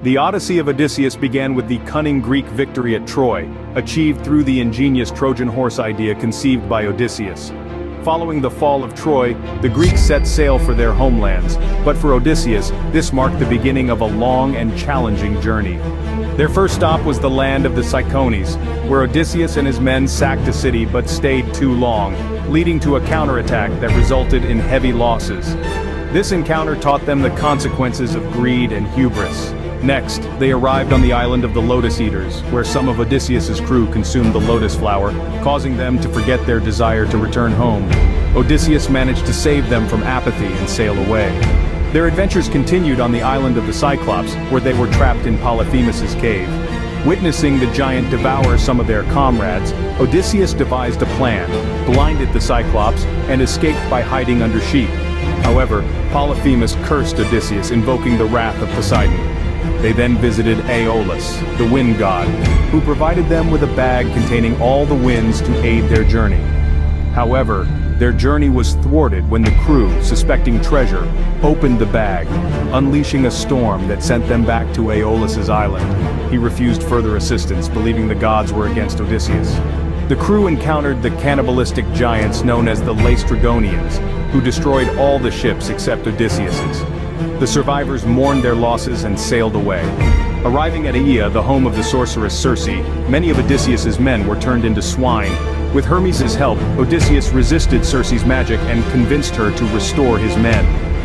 The Odyssey of Odysseus began with the cunning Greek victory at Troy, achieved through the ingenious Trojan horse idea conceived by Odysseus. Following the fall of Troy, the Greeks set sail for their homelands, but for Odysseus, this marked the beginning of a long and challenging journey. Their first stop was the land of the Cicones, where Odysseus and his men sacked a city but stayed too long, leading to a counterattack that resulted in heavy losses. This encounter taught them the consequences of greed and hubris. Next, they arrived on the island of the Lotus Eaters, where some of Odysseus's crew consumed the lotus flower, causing them to forget their desire to return home. Odysseus managed to save them from apathy and sail away. Their adventures continued on the island of the Cyclops, where they were trapped in Polyphemus's cave. Witnessing the giant devour some of their comrades, Odysseus devised a plan, blinded the Cyclops, and escaped by hiding under sheep. However, Polyphemus cursed Odysseus, invoking the wrath of Poseidon. They then visited Aeolus, the wind god, who provided them with a bag containing all the winds to aid their journey. However, their journey was thwarted when the crew, suspecting treasure, opened the bag, unleashing a storm that sent them back to Aeolus's island. He refused further assistance, believing the gods were against Odysseus. The crew encountered the cannibalistic giants known as the Laestrygonians, who destroyed all the ships except Odysseus's. The survivors mourned their losses and sailed away. Arriving at Aea, the home of the sorceress Circe, many of Odysseus's men were turned into swine. With Hermes' help, Odysseus resisted Circe's magic and convinced her to restore his men.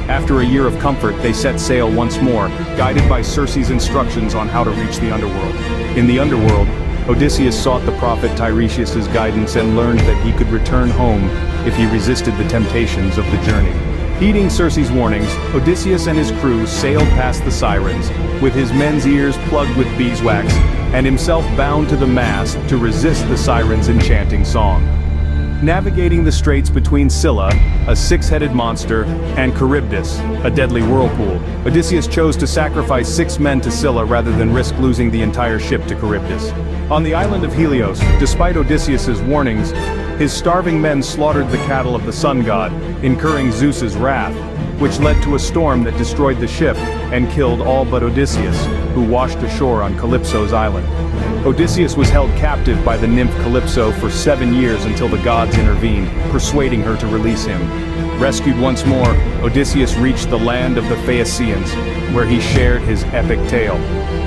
After a year of comfort, they set sail once more, guided by Circe's instructions on how to reach the underworld. In the underworld, Odysseus sought the prophet Tiresias' guidance and learned that he could return home if he resisted the temptations of the journey. Heeding Circe's warnings, Odysseus and his crew sailed past the Sirens, with his men's ears plugged with beeswax, and himself bound to the mast to resist the Sirens' enchanting song. Navigating the straits between Scylla, a six-headed monster, and Charybdis, a deadly whirlpool, Odysseus chose to sacrifice 6 men to Scylla rather than risk losing the entire ship to Charybdis. On the island of Helios, despite Odysseus's warnings, his starving men slaughtered the cattle of the sun god, incurring Zeus's wrath, which led to a storm that destroyed the ship and killed all but Odysseus, who washed ashore on Calypso's island. Odysseus was held captive by the nymph Calypso for 7 years until the gods intervened, persuading her to release him. Rescued once more, Odysseus reached the land of the Phaeacians, where he shared his epic tale.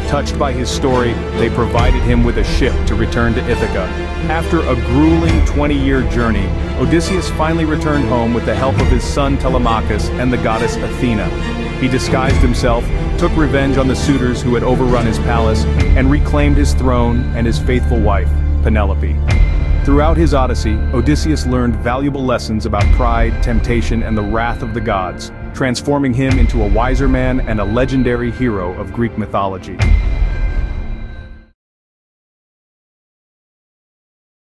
Touched by his story, they provided him with a ship to return to Ithaca. After a grueling 20-year journey, Odysseus finally returned home with the help of his son Telemachus and the goddess Athena. He disguised himself, took revenge on the suitors who had overrun his palace, and reclaimed his throne and his faithful wife, Penelope. Throughout his Odyssey, Odysseus learned valuable lessons about pride, temptation, and the wrath of the gods, transforming him into a wiser man and a legendary hero of Greek mythology.